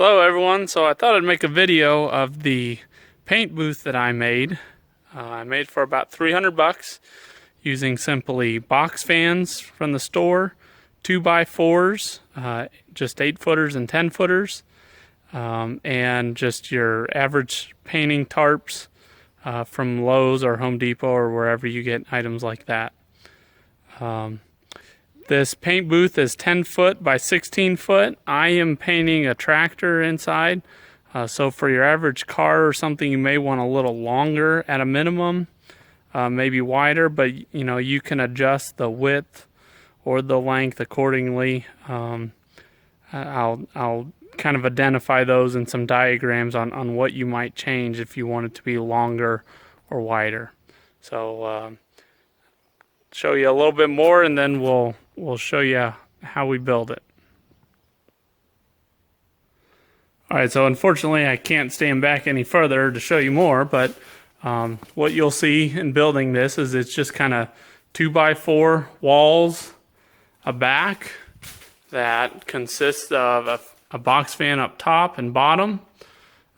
Hello everyone, so I thought I'd make a video of the paint booth that I made. I made for about 300 bucks using simply box fans from the store, 2x4s, just 8-footers and 10-footers, and just your average painting tarps from Lowe's or Home Depot or wherever you get items like that. This paint booth is 10 foot by 16 foot. I am painting a tractor inside. So for your average car or something, you may want a little longer at a minimum, maybe wider, but you know, you can adjust the width or the length accordingly. I'll kind of identify those in some diagrams on what you might change if you want it to be longer or wider. So show you a little bit more, and then we'll show you how we build it. Alright, so unfortunately I can't stand back any further to show you more, but what you'll see in building this is it's just kind of 2x4 walls, a back that consists of a box fan up top and bottom.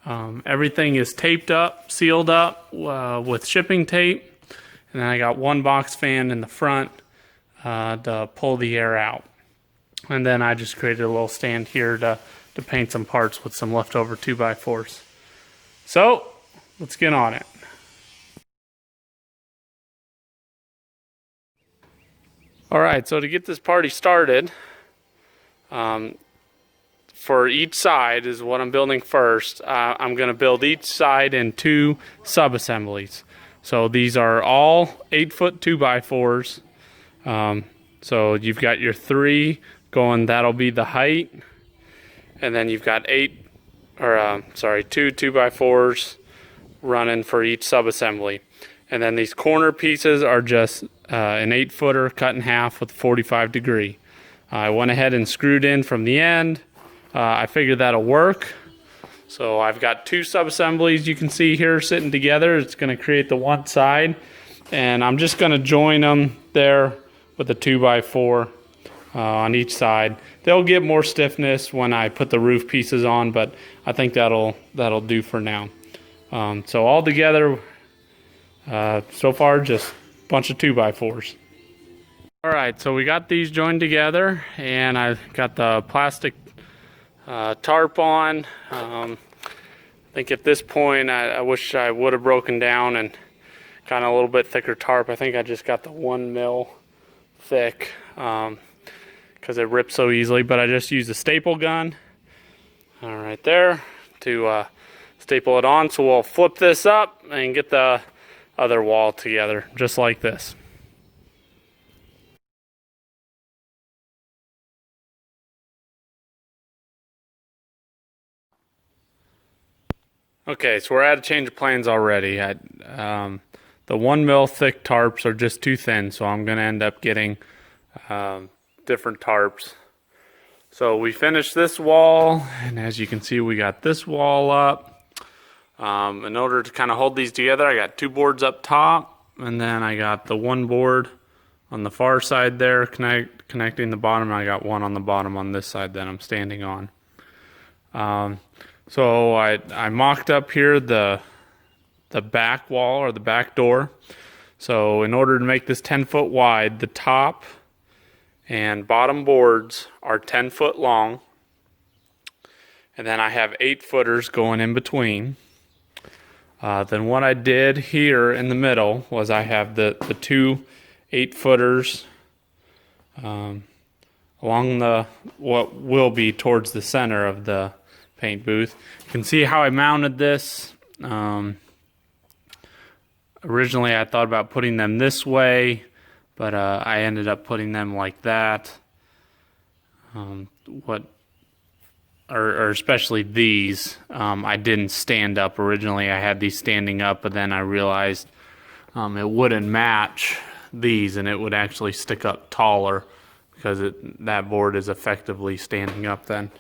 Everything is taped up, sealed up with shipping tape. And then I got one box fan in the front to pull the air out. And then I just created a little stand here to paint some parts with some leftover 2x4s. So, let's get on it. Alright, so to get this party started, for each side is what I'm building first. I'm going to build each side in 2 sub-assemblies. So these are all 8-foot 2x4s. So you've got your 3 going, that'll be the height. And then you've got 2 2x4s running for each sub-assembly. And then these corner pieces are just an 8-footer cut in half with a 45 degree. I went ahead and screwed in from the end. I figured that'll work. So I've got 2 sub-assemblies you can see here sitting together. It's going to create the one side. And I'm just going to join them there with a 2x4 on each side. They'll get more stiffness when I put the roof pieces on, but I think that'll do for now. So all together, so far, just a bunch of 2x4s. Alright, so we got these joined together, and I've got the plastic tarp on. I think at this point I wish I would have broken down and gotten a little bit thicker tarp. I think I just got the 1 mil thick because it rips so easily, but I just used a staple gun right there to staple it on. So we'll flip this up and get the other wall together just like this. Okay, so we're at a change of plans already. The 1 mil thick tarps are just too thin, so I'm going to end up getting different tarps. So we finished this wall, and as you can see, we got this wall up. In order to kind of hold these together, I got 2 boards up top, and then I got the 1 board on the far side there connecting the bottom, and I got 1 on the bottom on this side that I'm standing on. So I mocked up here the back wall or the back door. So in order to make this 10 foot wide, the top and bottom boards are 10 foot long. And then I have 8-footers going in between. Then what I did here in the middle was I have the 2 8-footers along what will be towards the center of the paint booth. You can see how I mounted this. Originally I thought about putting them this way, but I ended up putting them like that. Especially these, I didn't stand up originally. I had these standing up, but then I realized it wouldn't match these, and it would actually stick up taller because that board is effectively standing up then.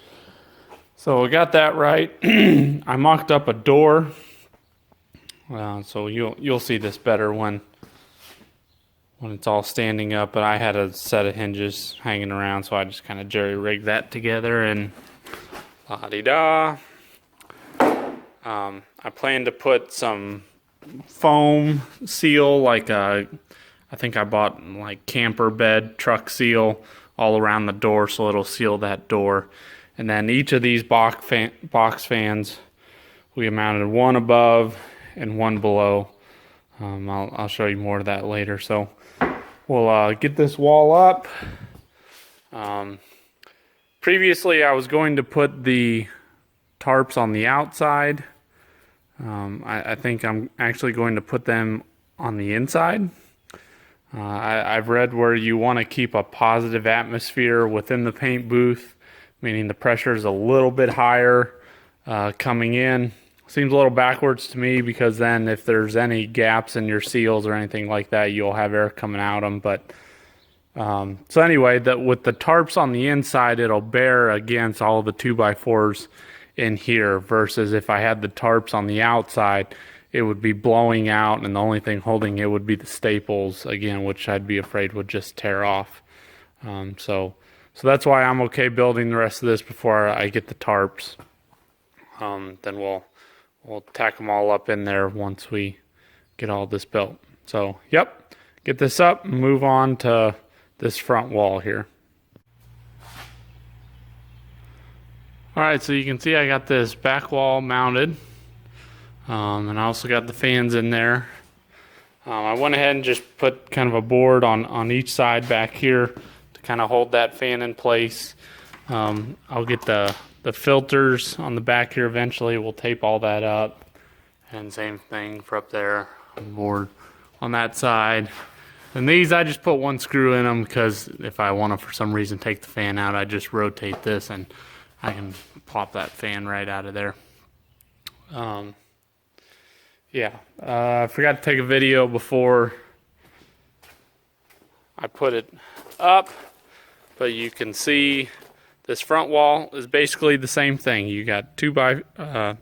So we got that right. I mocked up a door, so you'll see this better when it's all standing up. But I had a set of hinges hanging around, so I just kind of jerry-rigged that together and La-di-da. I plan to put some foam seal, like I think I bought like camper bed truck seal all around the door, so it'll seal that door. And then each of these box fans, we mounted one above and one below. I'll show you more of that later. So we'll get this wall up. Previously, I was going to put the tarps on the outside. I think I'm actually going to put them on the inside. I've read where you want to keep a positive atmosphere within the paint booth, meaning the pressure is a little bit higher coming in. Seems a little backwards to me, because then if there's any gaps in your seals or anything like that, you'll have air coming out them. But so anyway, with the tarps on the inside, it'll bear against all of the 2x4s in here, versus if I had the tarps on the outside, it would be blowing out, and the only thing holding it would be the staples again, which I'd be afraid would just tear off. So that's why I'm okay building the rest of this before I get the tarps. Then we'll tack them all up in there once we get all this built. So yep, get this up and move on to this front wall here. Alright, so you can see I got this back wall mounted, and I also got the fans in there. I went ahead and just put kind of a board on each side back here to kind of hold that fan in place. I'll get the filters on the back here eventually. We'll tape all that up, and same thing for up there on the board on that side. And these, I just put one screw in them, because if I want to for some reason take the fan out, I just rotate this and I can pop that fan right out of there. I forgot to take a video before I put it up, but you can see this front wall is basically the same thing. You got 2x4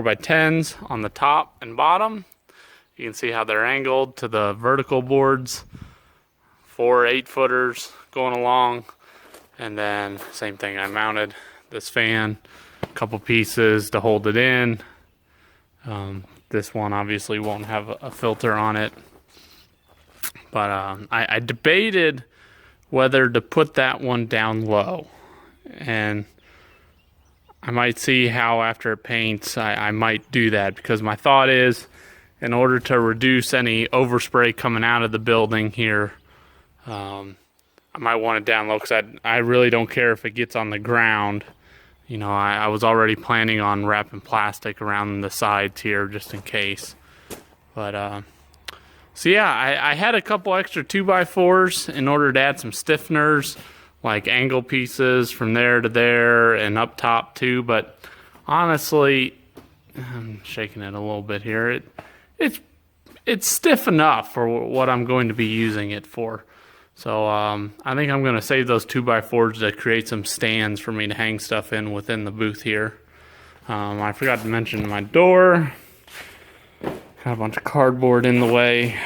by 10s on the top and bottom. You can see how they're angled to the vertical boards. 4 8-footers going along, and then same thing. I mounted this fan, a couple pieces to hold it in. This one obviously won't have a filter on it, but I debated whether to put that one down low, and I might see how after it paints I might do that, because my thought is, in order to reduce any overspray coming out of the building here, I might want it down low, because I really don't care if it gets on the ground. You know, I was already planning on wrapping plastic around the sides here just in case. But so yeah, I had a couple extra 2x4s in order to add some stiffeners, like angle pieces from there to there and up top too. But honestly, I'm shaking it a little bit here. It's stiff enough for what I'm going to be using it for. So I think I'm going to save those 2x4s to create some stands for me to hang stuff in within the booth here. I forgot to mention my door. Got a bunch of cardboard in the way.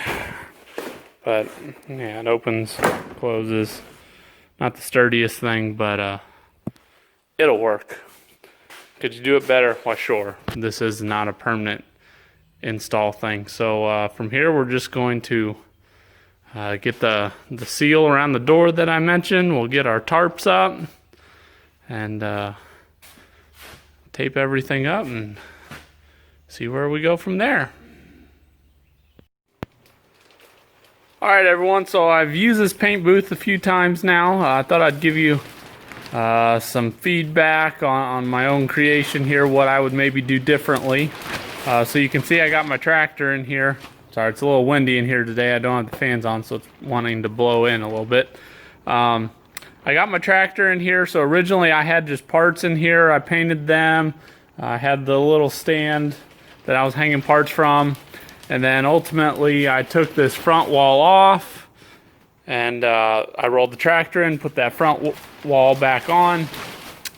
But yeah, it opens, closes. Not the sturdiest thing, but it'll work. Could you do it better? Why, sure. This is not a permanent install thing. So from here, we're just going to get the seal around the door that I mentioned. We'll get our tarps up and tape everything up and see where we go from there. Alright everyone, so I've used this paint booth a few times now. I thought I'd give you some feedback on my own creation here, what I would maybe do differently. So you can see I got my tractor in here. Sorry, it's a little windy in here today. I don't have the fans on, so it's wanting to blow in a little bit. I got my tractor in here. So originally I had just parts in here. I painted them. I had the little stand that I was hanging parts from. And then ultimately I took this front wall off, and I rolled the tractor in, put that front wall back on.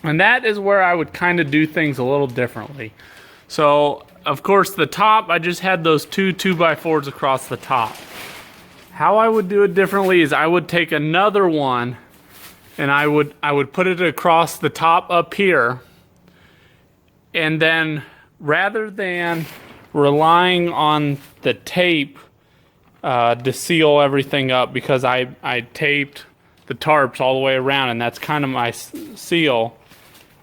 And that is where I would kind of do things a little differently. So of course the top, I just had those 2x4s across the top. How I would do it differently is I would take another one and I would put it across the top up here, and then rather than relying on the tape to seal everything up, because I taped the tarps all the way around and that's kind of my seal,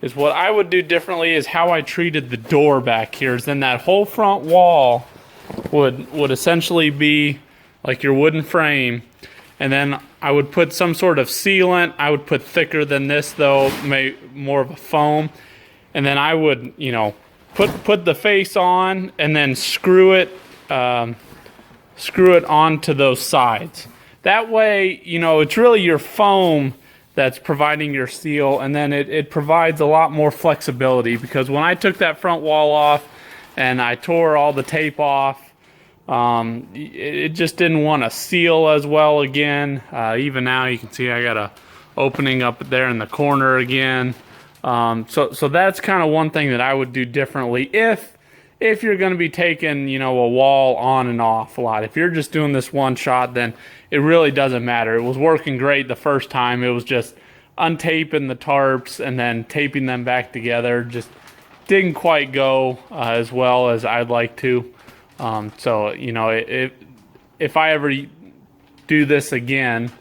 is what I would do differently is how I treated the door back here. Is then that whole front wall would essentially be like your wooden frame, and then I would put some sort of sealant. I would put thicker than this though, more of a foam, and then I would, you know, put the face on and then screw it onto those sides. That way, you know, it's really your foam that's providing your seal, and then it provides a lot more flexibility, because when I took that front wall off and I tore all the tape off, it just didn't want to seal as well again. Even now you can see I got a opening up there in the corner again. So that's kind of one thing that I would do differently if you're going to be taking, you know, a wall on and off a lot. If you're just doing this one shot, then it really doesn't matter. It was working great the first time. It was just untaping the tarps and then taping them back together. Just didn't quite go as well as I'd like to. So, you know, if I ever do this again,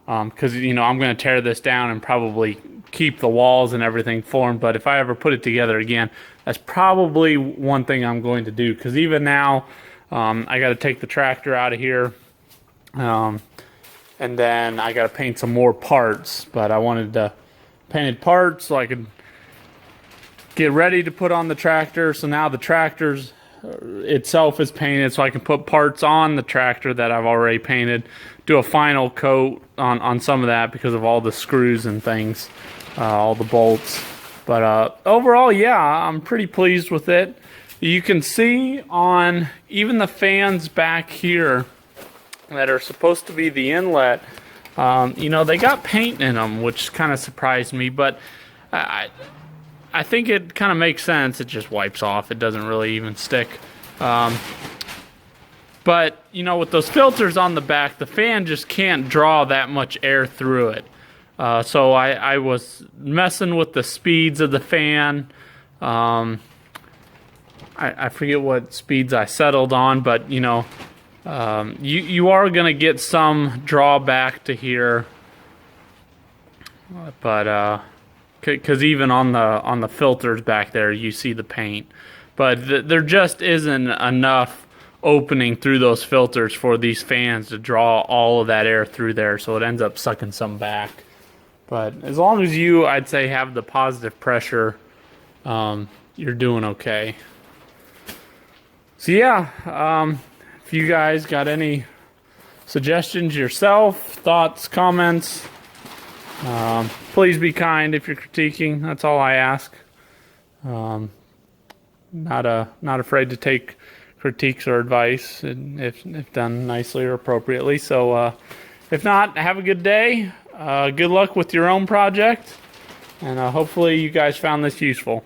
because, you know, I'm going to tear this down and probably keep the walls and everything formed, but if I ever put it together again, that's probably one thing I'm going to do, because even now I got to take the tractor out of here, and then I got to paint some more parts, but I wanted to painted parts so I could get ready to put on the tractor. So now the tractor's itself is painted, so I can put parts on the tractor that I've already painted, do a final coat on some of that because of all the screws and things, all the bolts. But overall, yeah, I'm pretty pleased with it. You can see on even the fans back here that are supposed to be the inlet, you know, they got paint in them, which kind of surprised me, but I think it kind of makes sense. It just wipes off. It doesn't really even stick. But, you know, with those filters on the back, the fan just can't draw that much air through it. So I was messing with the speeds of the fan. I forget what speeds I settled on, but, you know, you are going to get some drawback to here. But, because even on the filters back there, you see the paint, but there just isn't enough opening through those filters for these fans to draw all of that air through there, so it ends up sucking some back. But as long as you, I'd say, have the positive pressure, you're doing okay. So yeah, if you guys got any suggestions yourself, thoughts, comments, please be kind if you're critiquing. That's all I ask. Not afraid to take critiques or advice if done nicely or appropriately. So if not, have a good day. Good luck with your own project, and hopefully you guys found this useful.